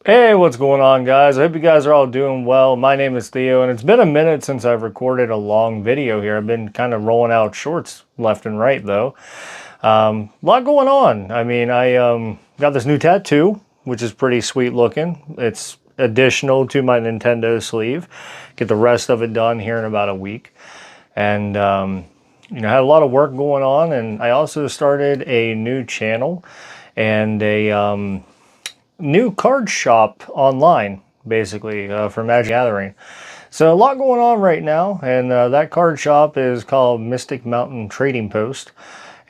Hey, what's going on, guys? I hope you guys are all doing well. My name is Theo, and it's been a minute since I've recorded a long video here. I've been kind of rolling out shorts left and right, though. A lot going on. I got this new tattoo, which is pretty sweet looking. It's additional to my Nintendo sleeve. Get the rest of it done here in about a week. And, had a lot of work going on, and I also started a new channel and a new card shop online, basically, for Magic Gathering. So a lot going on right now, and that card shop is called Mystic Mountain Trading Post.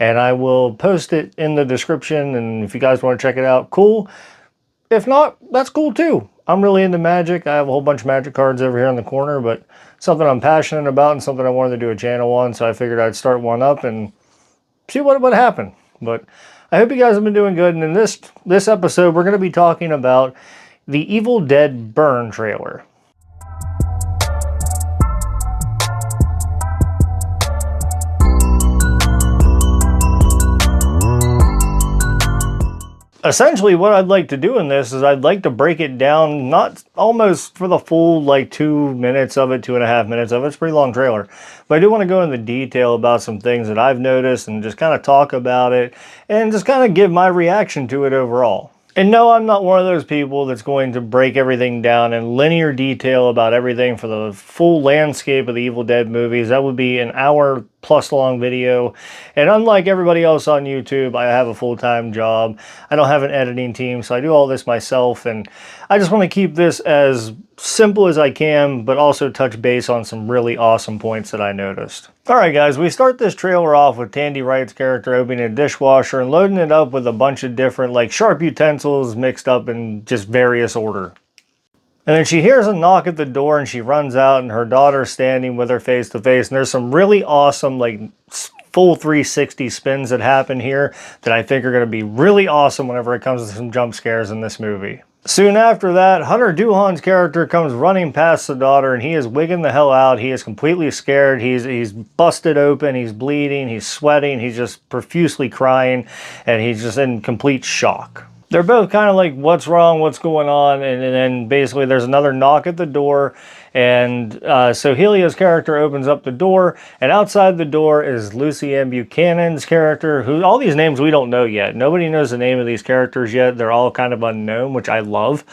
And I will post it in the description, and if you guys want to check it out, cool. If not, that's cool too. I'm really into Magic. I have a whole bunch of Magic cards over here in the corner, but something I'm passionate about and something I wanted to do a channel on, so I figured I'd start one up and see what would happen. But I hope you guys have been doing good. And in this episode, we're going to be talking about the Evil Dead Burn trailer. Essentially, what I'd like to do in this is I'd like to break it down, not almost for the full like 2 minutes of it, 2.5 minutes of it. It's a pretty long trailer. But I do want to go into detail about some things that I've noticed and just kind of talk about it and just kind of give my reaction to it overall. And no, I'm not one of those people that's going to break everything down in linear detail about everything for the full landscape of the Evil Dead movies. That would be an hour plus long video. And unlike everybody else on YouTube, I have a full-time job. I don't have an editing team, so I do all this myself. And I just want to keep this as simple as I can, but also touch base on some really awesome points that I noticed. Alright guys, we start this trailer off with Tandy Wright's character opening a dishwasher and loading it up with a bunch of different like sharp utensils mixed up in just various order. And then she hears a knock at the door and she runs out and her daughter's standing with her face to face. And there's some really awesome like full 360 spins that happen here that I think are going to be really awesome whenever it comes to some jump scares in this movie. Soon after that, Hunter Duhan's character comes running past the daughter and he is wigging the hell out. He is completely scared. He's busted open. He's bleeding. He's sweating. He's just profusely crying and he's just in complete shock. They're both kind of like, what's wrong? What's going on? And then basically there's another knock at the door. And so Helia's character opens up the door. And outside the door is Lucy M. Buchanan's character, who all these names we don't know yet. Nobody knows the name of these characters yet. They're all kind of unknown, which I love.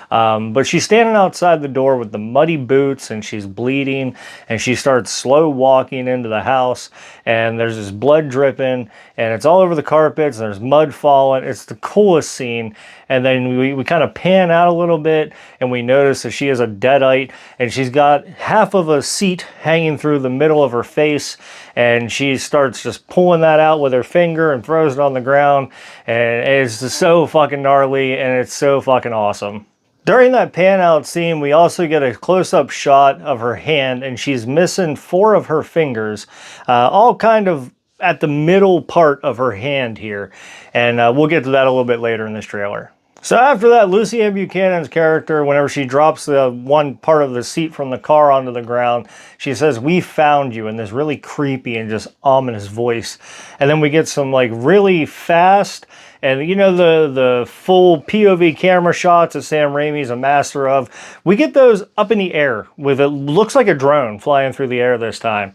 But she's standing outside the door with the muddy boots and she's bleeding and she starts slow walking into the house and there's this blood dripping and it's all over the carpets and there's mud falling. It's the coolest scene. And then we kind of pan out a little bit and we notice that she is a deadite and she's got half of a seat hanging through the middle of her face and she starts just pulling that out with her finger and throws it on the ground and it's just so fucking gnarly and it's so fucking awesome. During that pan out scene, we also get a close-up shot of her hand and she's missing 4 of her fingers, all kind of at the middle part of her hand here. And we'll get to that a little bit later in this trailer. So after that, Lucy M. Buchanan's character, whenever she drops the one part of the seat from the car onto the ground, she says, "We found you," in this really creepy and just ominous voice. And then we get some like really fast and you know the full POV camera shots that Sam Raimi's a master of. We get those up in the air with it looks like a drone flying through the air this time.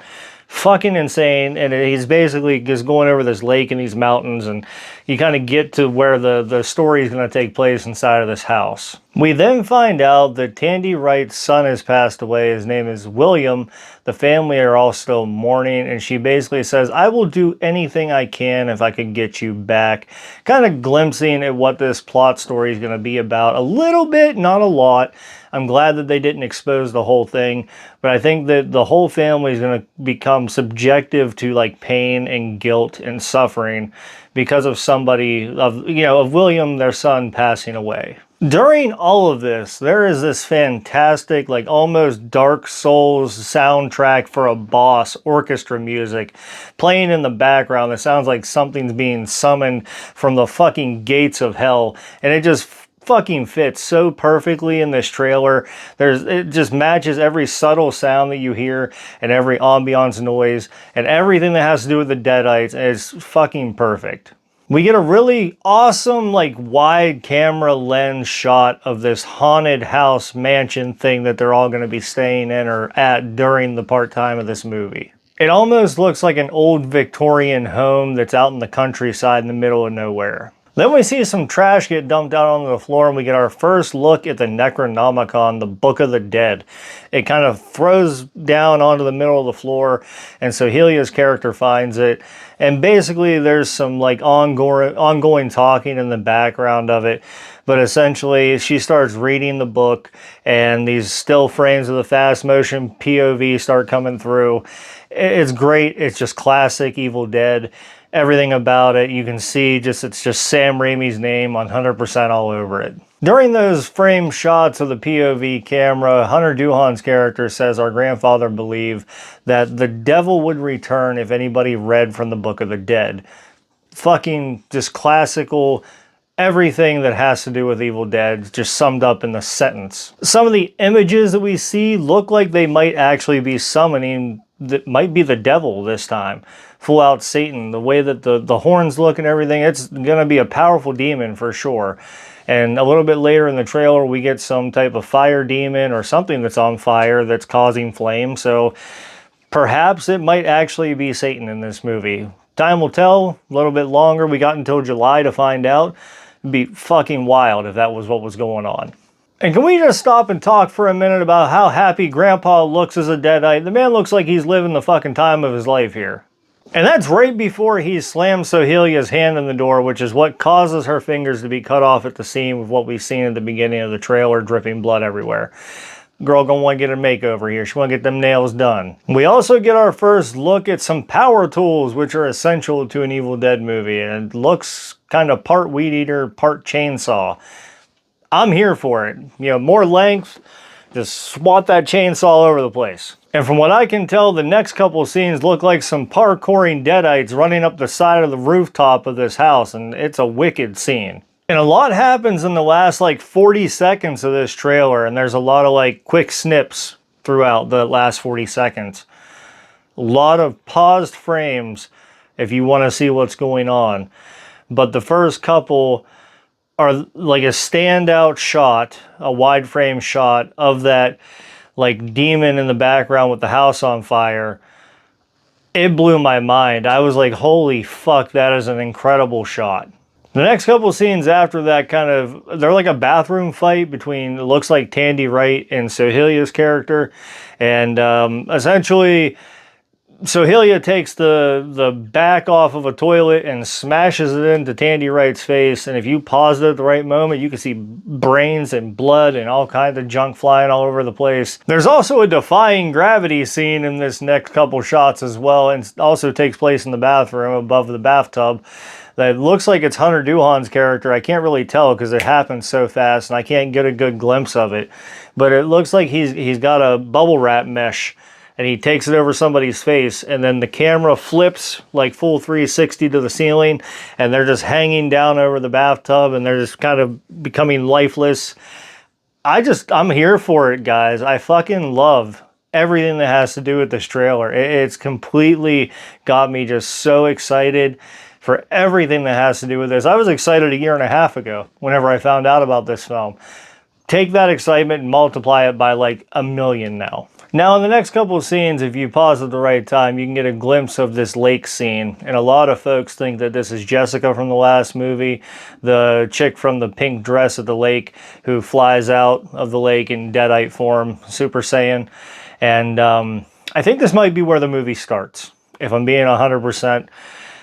Fucking insane. And he's basically just going over this lake and these mountains and you kind of get to where the story is going to take place inside of this house. We then find out that Tandy Wright's son has passed away. His name is William. The family are all still mourning and she basically says, "I will do anything I can if I can get you back." Kind of glimpsing at what this plot story is going to be about a little bit, not a lot. I'm glad that they didn't expose the whole thing, but I think that the whole family is going to become subjective to like pain and guilt and suffering because of somebody of William, their son, passing away. During all of this, there is this fantastic, like almost Dark Souls soundtrack for a boss orchestra music playing in the background that sounds like something's being summoned from the fucking gates of hell. And it just fucking fits so perfectly in this trailer. It just matches every subtle sound that you hear and every ambiance noise and everything that has to do with the Deadites. It's fucking perfect. We get a really awesome, like, wide camera lens shot of this haunted house mansion thing that they're all going to be staying in or at during the part time of this movie. It almost looks like an old Victorian home that's out in the countryside in the middle of nowhere. Then we see some trash get dumped out onto the floor, and we get our first look at the Necronomicon, the Book of the Dead. It kind of throws down onto the middle of the floor, and so Helia's character finds it. And basically there's some like ongoing talking in the background of it. But essentially she starts reading the book, and these still frames of the fast motion POV start coming through. It's great. It's just classic Evil Dead. Everything about it, you can see it's just Sam Raimi's name 100% all over it. During those frame shots of the POV camera, Hunter Duhan's character says our grandfather believed that the devil would return if anybody read from the Book of the Dead. Fucking just classical, everything that has to do with Evil Dead just summed up in the sentence. Some of the images that we see look like they might actually be summoning, that might be the devil this time. Full out Satan. The way that the horns look and everything, it's gonna be a powerful demon for sure. And a little bit later in the trailer, we get some type of fire demon or something that's on fire that's causing flames. So perhaps it might actually be Satan in this movie. Time will tell. A little bit longer. We got until July to find out. It'd be fucking wild if that was what was going on. And can we just stop and talk for a minute about how happy Grandpa looks as a Deadite? The man looks like he's living the fucking time of his life here. And that's right before he slams Sohelia's hand in the door, which is what causes her fingers to be cut off at the seam of what we've seen at the beginning of the trailer, dripping blood everywhere. Girl gonna want to get a makeover here. She want to get them nails done. We also get our first look at some power tools, which are essential to an Evil Dead movie. And it looks kind of part weed eater, part chainsaw. I'm here for it. You know, more length, just swat that chainsaw all over the place. And from what I can tell, the next couple of scenes look like some parkouring Deadites running up the side of the rooftop of this house, and it's a wicked scene. And a lot happens in the last like 40 seconds of this trailer, and there's a lot of like quick snips throughout the last 40 seconds. A lot of paused frames if you want to see what's going on. But the first couple are like a standout shot, a wide frame shot of that like demon in the background with the house on fire. It blew my mind. I was like, holy fuck, that is an incredible shot. The next couple scenes after that they're like a bathroom fight between, it looks like Tandy Wright and Sohelia's character. And essentially, Sohelia takes the back off of a toilet and smashes it into Tandy Wright's face. And if you pause it at the right moment, you can see brains and blood and all kinds of junk flying all over the place. There's also a defying gravity scene in this next couple shots as well, and it also takes place in the bathroom above the bathtub. That looks like it's Hunter Duhan's character. I can't really tell because it happens so fast and I can't get a good glimpse of it. But it looks like he's got a bubble wrap mesh, and he takes it over somebody's face, and then the camera flips like full 360 to the ceiling, and they're just hanging down over the bathtub, and they're just kind of becoming lifeless. I'm here for it, guys. I fucking love everything that has to do with this trailer. It's completely got me just so excited for everything that has to do with this. I was excited a year and a half ago whenever I found out about this film. Take that excitement and multiply it by like 1 million now. Now in the next couple of scenes, if you pause at the right time, you can get a glimpse of this lake scene. And a lot of folks think that this is Jessica from the last movie, the chick from the pink dress at the lake who flies out of the lake in Deadite form, Super Saiyan. And I think this might be where the movie starts, if I'm being 100%.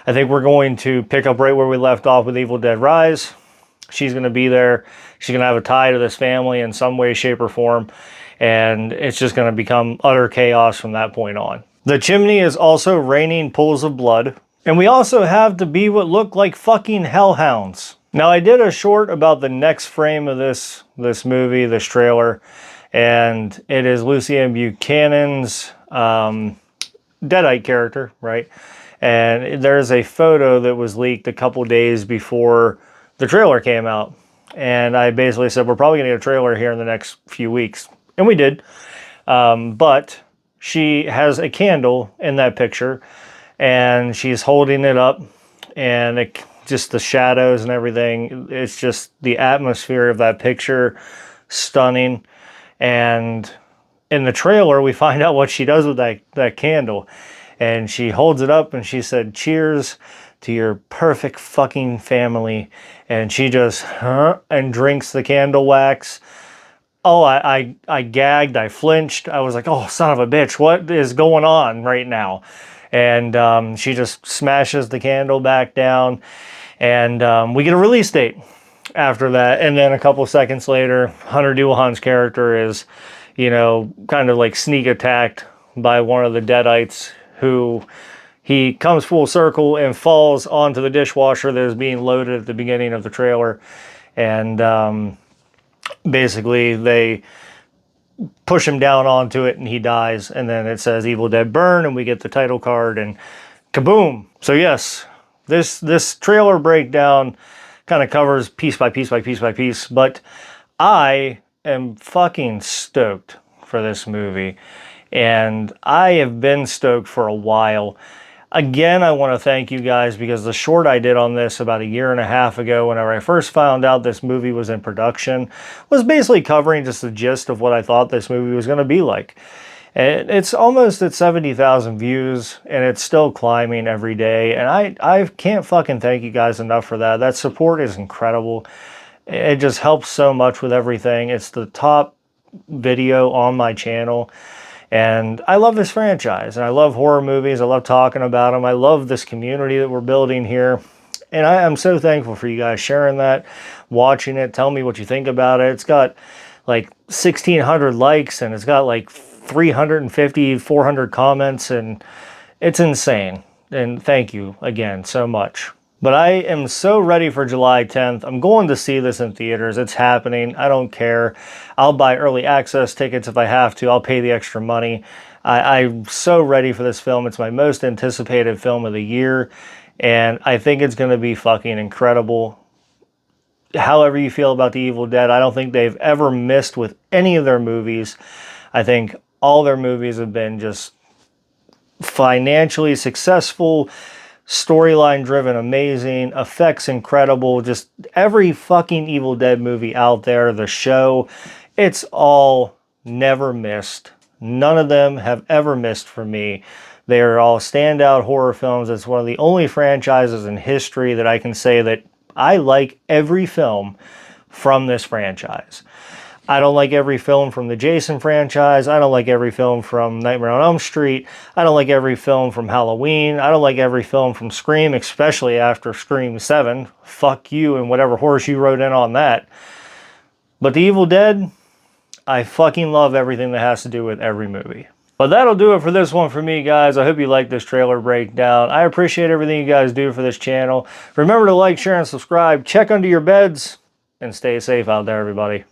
I think we're going to pick up right where we left off with Evil Dead Rise. She's going to be there. She's going to have a tie to this family in some way, shape, or form. And it's just going to become utter chaos from that point on. The chimney is also raining pools of blood. And we also have to be what look like fucking hellhounds. Now, I did a short about the next frame of this movie, this trailer. And it is Lucien Buchanan's Deadite character, right? And there's a photo that was leaked a couple days before the trailer came out. And I basically said, we're probably going to get a trailer here in the next few weeks. And we did. But she has a candle in that picture. And she's holding it up. And it just the shadows and everything. It's just the atmosphere of that picture, stunning. And in the trailer, we find out what she does with that candle. And she holds it up and she said, "Cheers to your perfect fucking family." And she just, and drinks the candle wax. Oh, I gagged, I flinched. I was like, oh, son of a bitch, what is going on right now? And she just smashes the candle back down. And we get a release date after that. And then a couple seconds later, Hunter Duhan's character is, you know, kind of like sneak attacked by one of the Deadites, who he comes full circle and falls onto the dishwasher that is being loaded at the beginning of the trailer. And basically they push him down onto it and he dies. And then it says Evil Dead Burn and we get the title card and kaboom. So yes, this trailer breakdown kind of covers piece by piece by piece by piece, but I am fucking stoked for this movie. And I have been stoked for a while. Again, I want to thank you guys, because the short I did on this about a year and a half ago, whenever I first found out this movie was in production, was basically covering just the gist of what I thought this movie was going to be like. And it's almost at 70,000 views, and it's still climbing every day. And I can't fucking thank you guys enough for that. That support is incredible. It just helps so much with everything. It's the top video on my channel. And I love this franchise, and I love horror movies. I love talking about them. I love this community that we're building here. And I am so thankful for you guys sharing that, watching it, tell me what you think about it. It's got like 1,600 likes, and it's got like 350, 400 comments, and it's insane. And thank you again so much. But I am so ready for July 10th. I'm going to see this in theaters. It's happening. I don't care. I'll buy early access tickets if I have to. I'll pay the extra money. I'm so ready for this film. It's my most anticipated film of the year. And I think it's going to be fucking incredible. However you feel about The Evil Dead, I don't think they've ever missed with any of their movies. I think all their movies have been just financially successful, storyline driven, amazing, effects incredible. Just every fucking Evil Dead movie out there, the show, it's all never missed. None of them have ever missed for me. They are all standout horror films. It's one of the only franchises in history that I can say that I like every film from this franchise. I don't like every film from the Jason franchise. I don't like every film from Nightmare on Elm Street. I don't like every film from Halloween. I don't like every film from Scream, especially after Scream 7. Fuck you and whatever horse you wrote in on that. But The Evil Dead, I fucking love everything that has to do with every movie. But that'll do it for this one for me, guys. I hope you like this trailer breakdown. I appreciate everything you guys do for this channel. Remember to like, share, and subscribe. Check under your beds, and stay safe out there, everybody.